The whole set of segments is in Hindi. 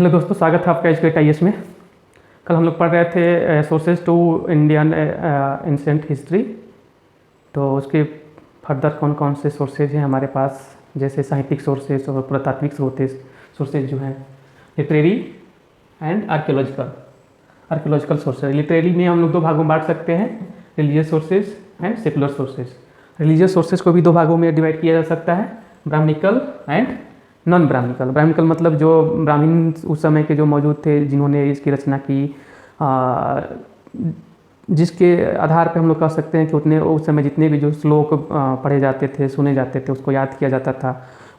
हेलो दोस्तों, स्वागत है आपका एजुकेट आईएएस में। कल हम लोग पढ़ रहे थे sources to Indian ancient history. तो उसके फर्दर कौन कौन से सोर्सेज हैं हमारे पास, जैसे साहित्यिक सोर्सेज और पुरातात्विक सोर्सेज जो हैं, literary and archaeological sources. Literary में हम लोग दो भागों में बांट सकते हैं, religious sources and secular sources. Religious sources को भी दो भागों में डिवाइड किया जा सकता है, Brahmanical and non Brahmanical. Brahmanical मतलब जो ब्राह्मण उस समय के जो मौजूद थे, जिन्होंने इसकी रचना की, जिसके आधार पे हम लोग कह सकते हैं कि उतने उस समय जितने भी जो श्लोक पढ़े जाते थे, सुने जाते थे, उसको याद किया जाता था।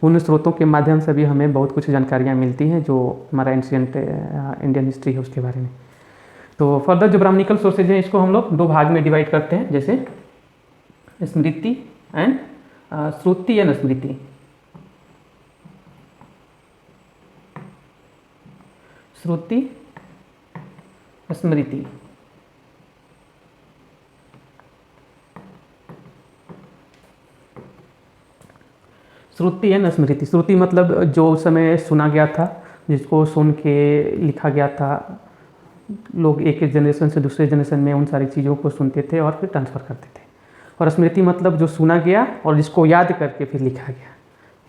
उन स्रोतों के माध्यम से भी हमें बहुत कुछ जानकारियाँ मिलती हैं जो हमारा एंशिएंट इंडियन हिस्ट्री है उसके बारे में। तो फर्दर जो ब्राह्मणिकल सोर्सेज हैं, इसको हम लोग दो भाग में डिवाइड करते हैं, जैसे Smriti and Shruti and Smriti. Shruti, Smriti. Shruti and Smriti. Shruti मतलब जो उस समय सुना गया था, जिसको सुन के लिखा गया था। लोग एक जनरेशन से दूसरे जनरेशन में उन सारी चीज़ों को सुनते थे और फिर ट्रांसफ़र करते थे। और स्मृति मतलब जो सुना गया और जिसको याद करके फिर लिखा गया,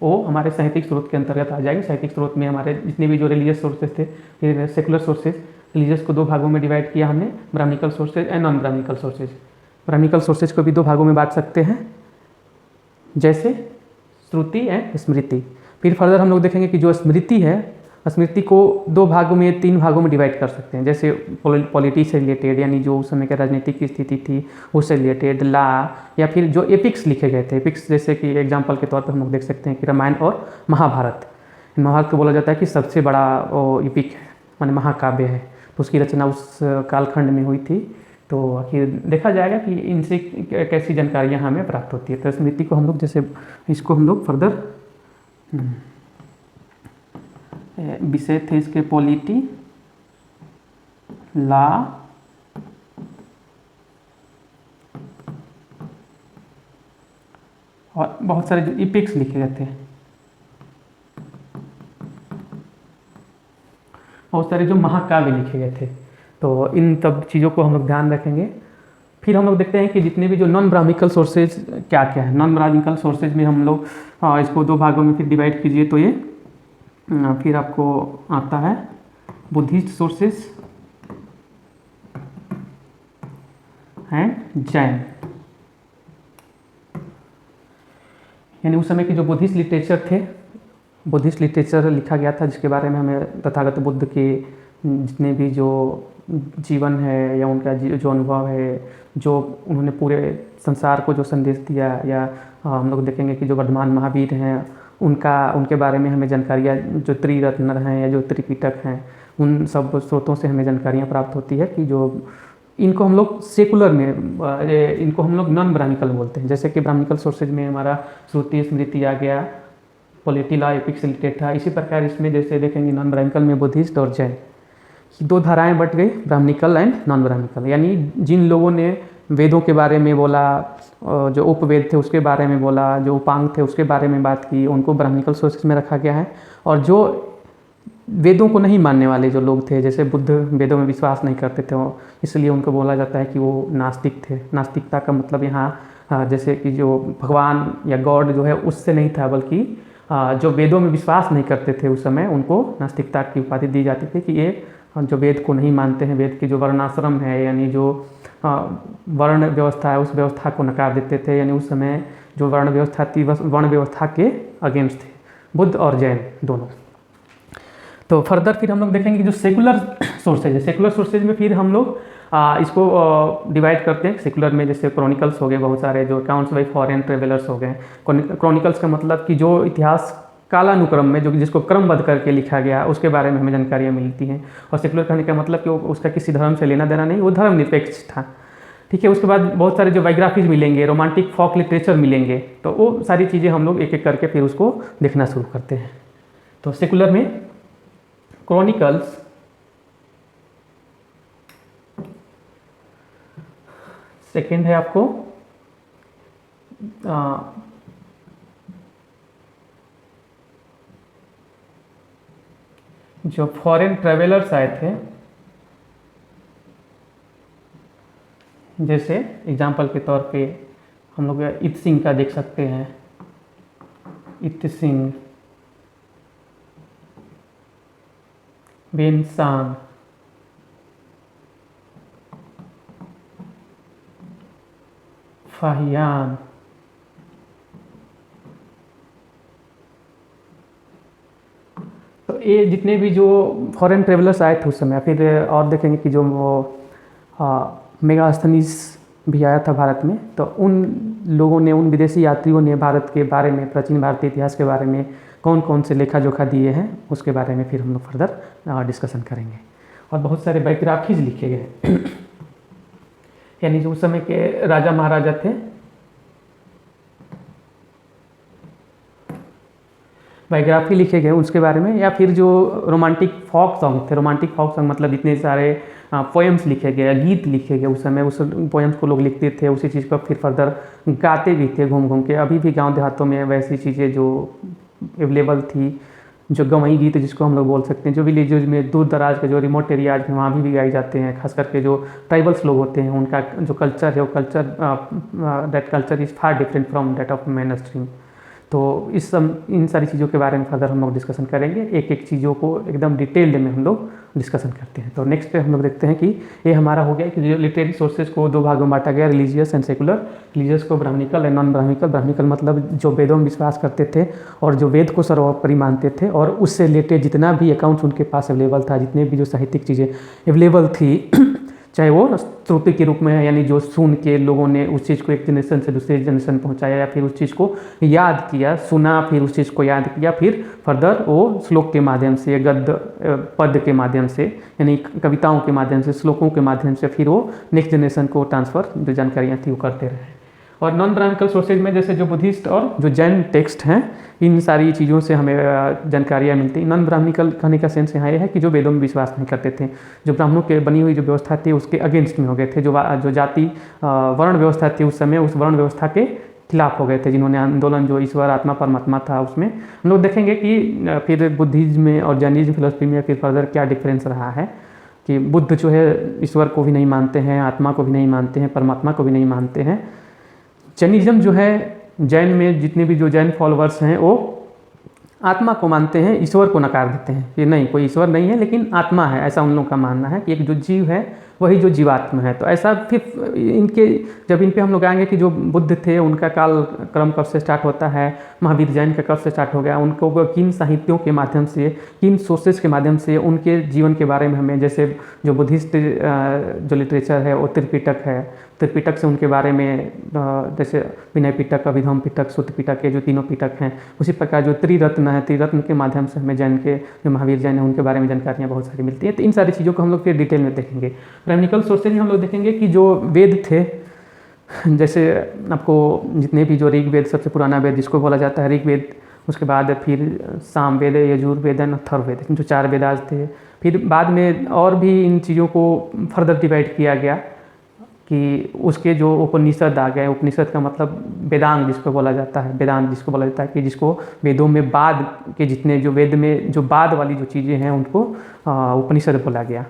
वो हमारे साहित्यिक स्रोत के अंतर्गत आ जाएंगे। साहित्यिक स्रोत में हमारे जितने भी जो रिलीजियस सोर्सेज थे, फिर सेकुलर सोर्सेज। रिलीजियस को दो भागों में डिवाइड किया हमने, Brahmanical sources and non Brahmanical sources. Brahmanical sources को भी दो भागों में बांट सकते हैं, जैसे श्रुति एंड स्मृति। फिर फर्दर हम लोग देखेंगे कि जो स्मृति है, स्मृति को दो भागों में, तीन भागों में डिवाइड कर सकते हैं, जैसे पॉलिटी से रिलेटेड, यानी जो उस समय की राजनीतिक की स्थिति थी उससे रिलेटेड, ला, या फिर जो एपिक्स लिखे गए थे। एपिक्स जैसे कि एग्जाम्पल के तौर पर हम लोग देख सकते हैं कि रामायण और महाभारत। महाभारत को बोला जाता है कि सबसे बड़ा एपिक है, माने महाकाव्य है। तो उसकी रचना उस कालखंड में हुई थी। तो आखिर देखा जाएगा कि इनसे कैसी जानकारियाँ हमें प्राप्त होती है। तो स्मृति को हम लोग, जैसे इसको हम लोग फर्दर विषय थे इसके पॉलिटी, ला, और बहुत सारे जो इपिक्स लिखे गए थे, बहुत सारे जो महाकाव्य लिखे गए थे। तो इन सब चीज़ों को हम लोग ध्यान रखेंगे। फिर हम लोग देखते हैं कि जितने भी जो नॉन ब्राह्मणिकल सोर्सेज क्या क्या है। नॉन ब्राह्मणिकल सोर्सेज में हम लोग इसको दो भागों में फिर डिवाइड कीजिए, तो ये फिर आपको आता है बुद्धिस्ट सोर्सेज एंड जैन। यानी उस समय के जो बुद्धिस्ट लिटरेचर थे, बुद्धिस्ट लिटरेचर लिखा गया था जिसके बारे में हमें तथागत बुद्ध के जितने भी जो जीवन है या उनका जो अनुभव है, जो उन्होंने पूरे संसार को जो संदेश दिया, या हम लोग देखेंगे कि जो वर्धमान महावीर हैं उनके बारे में हमें जानकारियाँ, जो त्रिरत्न हैं या जो त्रिपिटक हैं, उन सब स्रोतों से हमें जानकारियाँ प्राप्त होती है कि जो इनको हम लोग सेकुलर में, इनको हम लोग नॉन ब्राह्मणिकल बोलते हैं। जैसे कि ब्राह्मणिकल सोर्सेज में हमारा श्रुति, स्मृति आ गया, पॉलिटी, ला, एपिक्स रिलेटेड था। इसी प्रकार इसमें जैसे देखेंगे नॉन ब्राह्मणिकल में बुद्धिस्ट और जैन, दो धाराएं बट गई, ब्राह्मणिकल एंड नॉन ब्राह्मणिकल। यानी जिन लोगों ने वेदों के बारे में बोला, जो उपवेद थे उसके बारे में बोला, जो उपांग थे उसके बारे में बात की, उनको ब्राह्मणिकल सोर्सेज में रखा गया है। और जो वेदों को नहीं मानने वाले जो लोग थे, जैसे बुद्ध वेदों में विश्वास नहीं करते थे, इसलिए उनको बोला जाता है कि वो नास्तिक थे। नास्तिकता का मतलब यहाँ जैसे कि जो भगवान या गॉड जो है उससे नहीं था, बल्कि जो वेदों में विश्वास नहीं करते थे उस समय, उनको नास्तिकता की उपाधि दी जाती थी कि ये जो वेद को नहीं मानते हैं, वेद की जो वर्णाश्रम है, यानी जो वर्ण व्यवस्था है, उस व्यवस्था को नकार देते थे। यानी उस समय जो वर्ण व्यवस्था थी, वह वर्ण व्यवस्था के अगेंस्ट थे, बुद्ध और जैन दोनों। तो फर्दर फिर हम लोग देखेंगे कि जो सेकुलर सोर्सेज है, सेकुलर सोर्सेज में फिर हम लोग इसको डिवाइड करते हैं। सेकुलर में जैसे क्रॉनिकल्स हो गए, बहुत सारे जो अकाउंट्स बाई फॉरेन ट्रेवलर्स हो गए। क्रॉनिकल्स का मतलब कि जो इतिहास कालानुक्रम में, जो जिसको क्रमबद्ध करके लिखा गया, उसके बारे में हमें जानकारियाँ मिलती हैं। और सेकुलर कहने का मतलब कि उसका किसी धर्म से लेना देना नहीं, वो धर्मनिरपेक्ष था। ठीक है। उसके बाद बहुत सारे जो बायोग्राफीज मिलेंगे, रोमांटिक फोक लिटरेचर मिलेंगे, तो वो सारी चीज़ें हम लोग एक एक करके फिर उसको देखना शुरू करते हैं। तो सेकुलर में क्रॉनिकल्स, सेकेंड है आपको जो फॉरेन ट्रेवलर्स आए थे, जैसे एग्जाम्पल के तौर पे हम लोग इत सिंह का देख सकते हैं, इत सिंह, बेन सांग, फाहियान, तो ये जितने भी जो फॉरेन ट्रेवलर्स आए थे उस समय, फिर और देखेंगे कि जो वो मेगास्थनीज भी आया था भारत में, तो उन लोगों ने, उन विदेशी यात्रियों ने भारत के बारे में, प्राचीन भारतीय इतिहास के बारे में कौन कौन से लेखा जोखा दिए हैं, उसके बारे में फिर हम लोग फर्दर डिस्कशन करेंगे। और बहुत सारे बायोग्राफीज लिखे गए यानी जो उस समय के राजा महाराजा थे, बायोग्राफी लिखे गए उसके बारे में, या फिर जो रोमांटिक फॉक सॉन्ग थे, रोमांटिक फॉक सॉन्ग मतलब इतने सारे पोएम्स लिखे गए, गीत लिखे गए उस समय, उस पोएम्स को लोग लिखते थे, उसी चीज़ को फिर फर्दर गाते भी थे घूम घूम के। अभी भी गांव देहातों में वैसी चीज़ें जो अवेलेबल थी, जो गवई गीत जिसको हम लोग बोल सकते हैं, जो विलेजेज में दूर दराज के जो रिमोट एरियाज में वहाँ भी गाए जाते हैं, खास करके जो ट्राइबल्स लोग होते हैं उनका जो कल्चर है वो culture, that culture is far different from that of main stream. तो इन सारी चीज़ों के बारे में फर्दर हम लोग डिस्कशन करेंगे, एक एक चीज़ों को एकदम डिटेल्ड में हम लोग डिस्कशन करते हैं। तो नेक्स्ट पे हम लोग देखते हैं कि ये हमारा हो गया कि जो लिटरेरी सोर्सेज को दो भागों में बांटा गया, रिलीजियस एंड सेकुलर। रिलीजियस को Brahmanical and non Brahmanical. Brahmanical मतलब जो वेदों में विश्वास करते थे और जो वेद को सर्वोपरि मानते थे, और उससे रिलेटेड जितना भी अकाउंट्स उनके पास अवेलेबल था, जितने भी जो साहित्यिक चीज़ें अवेलेबल थी चाहे वो श्रुति के रूप में है, यानी जो सुन के लोगों ने उस चीज़ को एक जनरेशन से दूसरे जनरेशन पहुंचाया, या फिर उस चीज़ को याद किया, सुना, फिर उस चीज़ को याद किया, फिर फर्दर वो श्लोक के माध्यम से, गद्य पद के माध्यम से, यानी कविताओं के माध्यम से, श्लोकों के माध्यम से फिर वो नेक्स्ट जनरेशन को ट्रांसफ़र जो जानकारियाँ थी वो करते रहे। और नॉन ब्राह्मणिकल सोर्सेज में जैसे जो बुद्धिस्ट और जो जैन टेक्स्ट हैं, इन सारी चीज़ों से हमें जानकारियाँ मिलती हैं। नॉन ब्राह्मणिकल कहने का सेंस यहाँ ये है कि जो वेदों में विश्वास नहीं करते थे, जो ब्राह्मणों के बनी हुई जो व्यवस्था थी उसके अगेंस्ट में हो गए थे, जो जाति वर्ण व्यवस्था थी उस समय, उस वर्ण व्यवस्था के खिलाफ हो गए थे, जिन्होंने आंदोलन जो ईश्वर आत्मा परमात्मा था उसमें। हम लोग देखेंगे कि फिर बुद्धिज्म में और जैनिज्म फिलोसफी में फिर फर्दर क्या डिफरेंस रहा है, कि बुद्ध जो है ईश्वर को भी नहीं मानते हैं, आत्मा को भी नहीं मानते हैं, परमात्मा को भी नहीं मानते हैं। जैनिज्म जो है, जैन में जितने भी जो जैन फॉलोअर्स हैं वो आत्मा को मानते हैं, ईश्वर को नकार देते हैं कि नहीं, कोई ईश्वर नहीं है लेकिन आत्मा है, ऐसा उन लोगों का मानना है कि एक जो जीव है वही जो जीवात्मा है। तो ऐसा फिर इनके जब इन पे हम लोग आएंगे कि जो बुद्ध थे उनका काल क्रम कब से स्टार्ट होता है, महावीर जैन का कब से स्टार्ट हो गया, उनको किन साहित्यों के माध्यम से, किन सोर्सेज के माध्यम से उनके जीवन के बारे में हमें, जैसे जो बुद्धिस्ट जो लिटरेचर है वो त्रिपिटक है, त्रिपिटक से उनके बारे में जैसे विनय पिटक, अभिधम पिटक, सुत्त पिटक, ये जो तीनों पिटक हैं, उसी प्रकार जो त्रिरत्न है, त्रिरत्न के माध्यम से हमें जैन के जो महावीर जैन है उनके बारे में जानकारियाँ बहुत सारी मिलती है। तो इन सारी चीज़ों को हम लोग फिर डिटेल में देखेंगे। ब्राह्मणिकल सोर्सेज में हम लोग देखेंगे कि जो वेद थे, जैसे आपको जितने भी जो ऋग्वेद सबसे पुराना वेद जिसको बोला जाता है ऋग्वेद, उसके बाद फिर सामवेद, यजुर्वेद एंड अथर्ववेद, जो 4 वेदास थे। फिर बाद में और भी इन चीज़ों को फर्दर डिवाइड किया गया कि उसके जो उपनिषद आ गए, उपनिषद का मतलब वेदांग जिसको बोला जाता है, वेदांत जिसको बोला जाता है, कि जिसको वेदों में बाद के जितने जो वेद में जो बाद वाली जो चीज़ें हैं उनको उपनिषद बोला गया।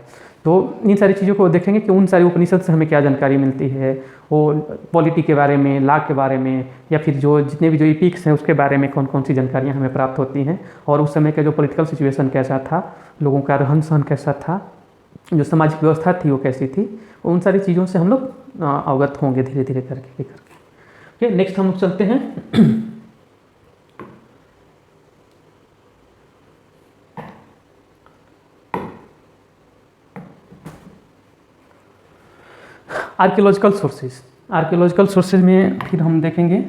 तो इन सारी चीज़ों को देखेंगे कि उन सारी उपनिषद से हमें क्या जानकारी मिलती है, वो पॉलिटी के बारे में, लॉ के बारे में, या फिर जो जितने भी जो इपिक्स हैं उसके बारे में कौन कौन सी जानकारियाँ हमें प्राप्त होती हैं, और उस समय का जो पॉलिटिकल सिचुएशन कैसा था, लोगों का रहन सहन कैसा था, जो सामाजिक व्यवस्था थी वो कैसी थी, उन सारी चीज़ों से हम लोग अवगत होंगे धीरे धीरे करके। ओके, नेक्स्ट हम लोग चलते हैं आर्कियोलॉजिकल सोर्सेज। आर्कियोलॉजिकल सोर्सेज में फिर हम देखेंगे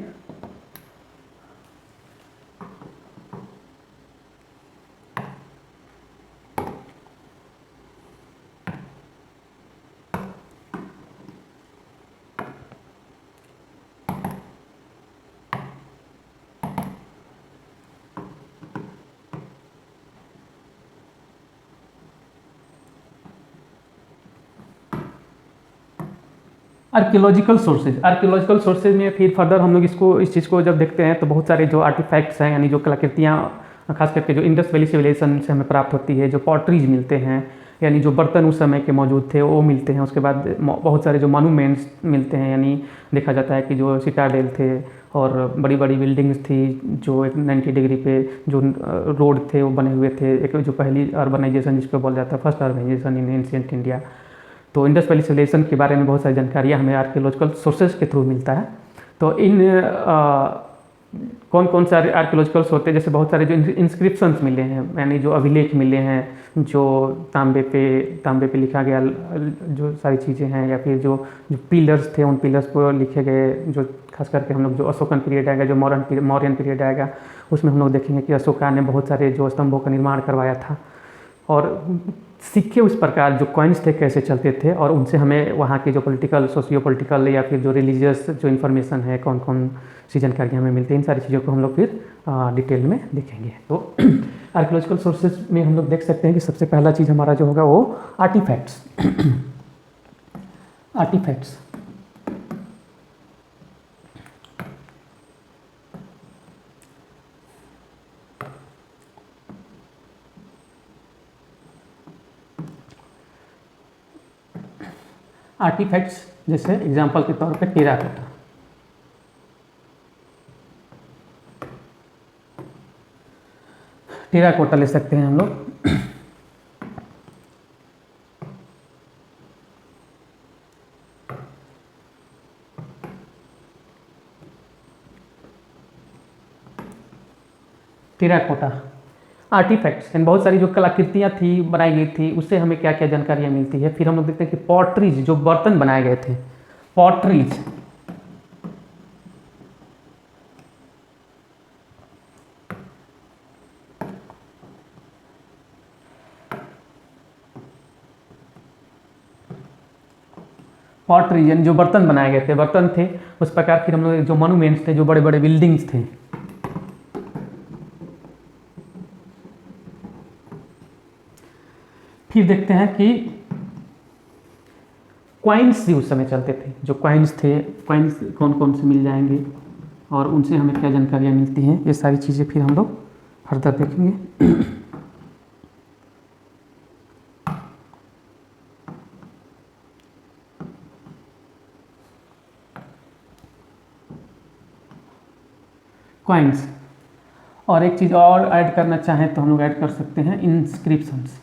आर्कियोलॉजिकल सोर्सेज। आर्कियोलॉजिकल सोर्सेज में फिर फर्दर हम लोग इस चीज़ को जब देखते हैं तो बहुत सारे जो आर्टिफैक्ट्स हैं, यानी जो कलाकृतियाँ खास करके जो इंडस वैली सिविलाइजेशन से हमें प्राप्त होती है, जो पॉटरीज मिलते हैं, यानी जो बर्तन उस समय के मौजूद थे वो मिलते हैं। उसके बाद बहुत सारे जो मॉन्यूमेंट्स मिलते हैं, यानी देखा जाता है कि जो सिटाडेल थे और बड़ी बड़ी बिल्डिंग्स थी जो एक 90 डिग्री पे जो रोड थे वो बने हुए थे। एक जो पहली अर्बनाइजेशन जिसको बोला जाता है, first urbanisation in ancient India. तो इंडस वैली सिविलाइजेशन के बारे में बहुत सारी जानकारियाँ हमें आर्कियोलॉजिकल सोर्सेज के थ्रू मिलता है। तो इन कौन कौन से आर्कियोलॉजिकल होते हैं, जैसे बहुत सारे जो इंस्क्रिप्शंस मिले हैं, यानी जो अभिलेख मिले हैं, जो तांबे पे लिखा गया जो सारी चीज़ें हैं, या फिर जो पिलर्स थे उन पिलर्स पर लिखे गए, जो खास करके हम लोग जो अशोकन पीरियड आएगा, जो मौर्यन पीरियड आएगा, उसमें हम लोग देखेंगे कि अशोका ने बहुत सारे जो स्तंभों का निर्माण करवाया था। और सिक्के उस प्रकार जो कॉइन्स थे कैसे चलते थे, और उनसे हमें वहाँ की जो पॉलिटिकल, सोशियो पॉलिटिकल या फिर जो रिलीजियस जो इन्फॉर्मेशन है, कौन कौन सी जानकारियाँ हमें मिलती हैं, इन सारी चीज़ों को हम लोग फिर डिटेल में देखेंगे। तो आर्कियोलॉजिकल सोर्सेज में हम लोग देख सकते हैं कि सबसे पहला चीज़ हमारा जो होगा वो आर्टिफैक्ट्स। आर्टिफैक्ट्स आर्टिफैक्ट्स जैसे एग्जांपल के तौर पे टेराकोटा। टेराकोटा ले सकते हैं हम लोग। टेराकोटा आर्टिफैक्ट्स एंड बहुत सारी जो कलाकृतियाँ थी बनाई गई थी, उससे हमें क्या क्या जानकारियाँ मिलती है। फिर हम लोग देखते हैं कि पॉटरीज, जो बर्तन बनाए गए थे, पॉटरीज, पॉटरीज यानी जो बर्तन बनाए गए थे, बर्तन थे उस प्रकार। फिर हम लोग जो मॉन्यूमेंट्स थे, जो बड़े बड़े बिल्डिंग्स थे, फिर देखते हैं कि क्वाइंस भी उस समय चलते थे। जो क्वाइंस थे, क्वाइंस कौन कौन से मिल जाएंगे और उनसे हमें क्या जानकारियाँ मिलती हैं, ये सारी चीज़ें फिर हम लोग फर्दर देखेंगे। क्वाइंस, और एक चीज़ और ऐड करना चाहें तो हम लोग ऐड कर सकते हैं इंस्क्रिप्शंस।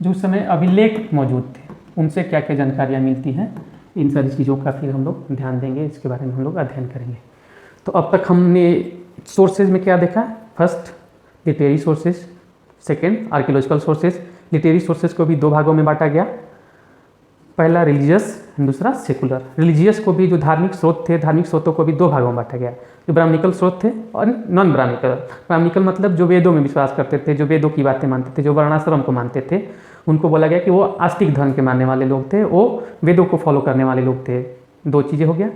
जो उस समय अभिलेख मौजूद थे, उनसे क्या क्या जानकारियाँ मिलती हैं, इन सारी चीज़ों का फिर हम लोग ध्यान देंगे, इसके बारे में हम लोग अध्ययन करेंगे। तो अब तक हमने सोर्सेज में क्या देखा, first literary sources, second archaeological sources. Literary sources को भी दो भागों में बांटा गया, पहला रिलीजियस, दूसरा सेकुलर। रिलीजियस को भी जो धार्मिक स्रोत थे, धार्मिक स्रोतों को भी दो भागों में बांटा गया, जो ब्राह्मणिकल स्रोत थे और नॉन ब्राह्मणिकल। ब्राह्मणिकल मतलब जो वेदों में विश्वास करते थे, जो वेदों की बातें मानते थे, जो वर्णाश्रम को मानते थे, उनको बोला गया कि वो आस्तिक धर्म के मानने वाले लोग थे, वो वेदों को फॉलो करने वाले लोग थे। दो चीज़ें हो गया।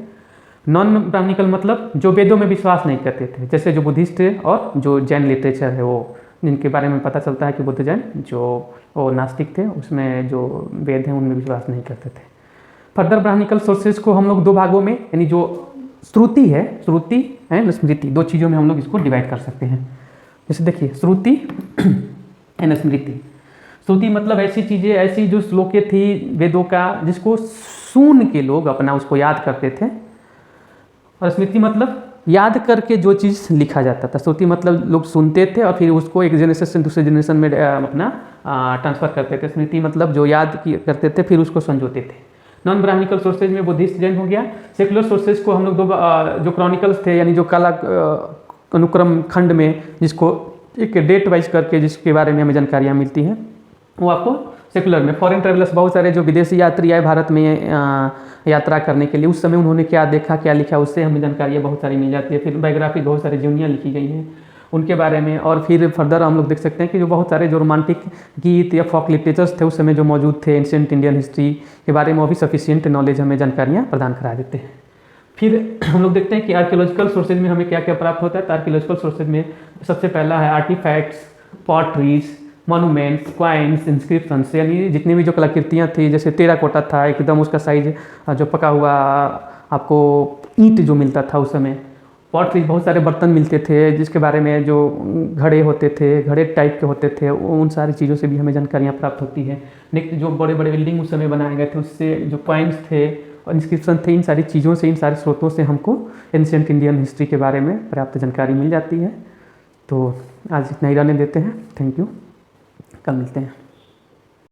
नॉन ब्राह्मणिकल मतलब जो वेदों में विश्वास नहीं करते थे, जैसे जो बुद्धिस्ट है और जो जैन लिटरेचर है, वो जिनके बारे में पता चलता है कि बुद्ध जैन जो वो नास्तिक थे, उसमें जो वेद हैं उनमें विश्वास नहीं करते थे। फर्दर ब्राह्मणिकल सोर्सेज को हम लोग दो भागों में, यानी जो श्रुति है, श्रुति एंड स्मृति, दो चीज़ों में हम लोग इसको डिवाइड कर सकते हैं। जैसे देखिए श्रुति एंड स्मृति। श्रुति मतलब ऐसी चीज़ें, ऐसी जो श्लोकें थी वेदों का जिसको सुन के लोग अपना उसको याद करते थे, और स्मृति मतलब याद करके जो चीज़ लिखा जाता था। श्रुति मतलब लोग सुनते थे और फिर उसको एक जनरेशन से दूसरे जनरेशन में अपना ट्रांसफ़र करते थे। स्मृति मतलब जो याद करते थे फिर उसको संजोते थे। नॉन ब्राह्मणिकल सोर्सेज में बुद्धिस्ट जैन हो गया। सेकुलर सोर्सेज को हम लोग दो जो क्रॉनिकल्स थे, यानी जो काला अनुक्रम खंड में जिसको एक डेट वाइज करके जिसके बारे में हमें जानकारियाँ मिलती हैं, वो आपको सेकुलर में। फॉरेन ट्रैवलर्स, बहुत सारे जो विदेशी यात्री आए भारत में यात्रा करने के लिए, उस समय उन्होंने क्या देखा, क्या लिखा, उससे हमें जानकारियाँ बहुत सारी मिल जाती है। फिर बायोग्राफी, बहुत सारी जीवनियाँ लिखी गई हैं उनके बारे में। और फिर फर्दर हम लोग देख सकते हैं कि जो बहुत सारे जो रोमांटिक गीत या फोक लिटरेचर्स थे उस समय जो मौजूद थे, एंशिएंट इंडियन हिस्ट्री के बारे में, वो भी सफिशिएंट नॉलेज हमें जानकारियाँ प्रदान करा देते हैं। फिर हम लोग देखते हैं कि आर्कियोलॉजिकल सोर्सेज में हमें क्या क्या प्राप्त होता है। तो आर्कियोलॉजिकल सोर्सेज में सबसे पहला है artefacts, potteries, monuments, coins, inscriptions, यानी जितनी भी जो कलाकृतियाँ थी, जैसे टेराकोटा था एकदम उसका साइज जो पका हुआ आपको ईंट जो मिलता था उस समय। पॉटरीज बहुत सारे बर्तन मिलते थे जिसके बारे में जो घड़े होते थे, घड़े टाइप के होते थे, उन सारी चीज़ों से भी हमें जानकारियाँ प्राप्त होती है। नेक्स्ट जो बड़े बड़े बिल्डिंग उस समय बनाए गए थे उससे जो कॉइन्स थे और इंस्क्रिप्शन थे, इन सारी चीज़ों से, इन सारे स्रोतों से हमको एंशिएंट इंडियन हिस्ट्री के बारे में पर्याप्त जानकारी मिल जाती है। तो आज इतना ही रहने देते हैं। थैंक यू, कल मिलते हैं।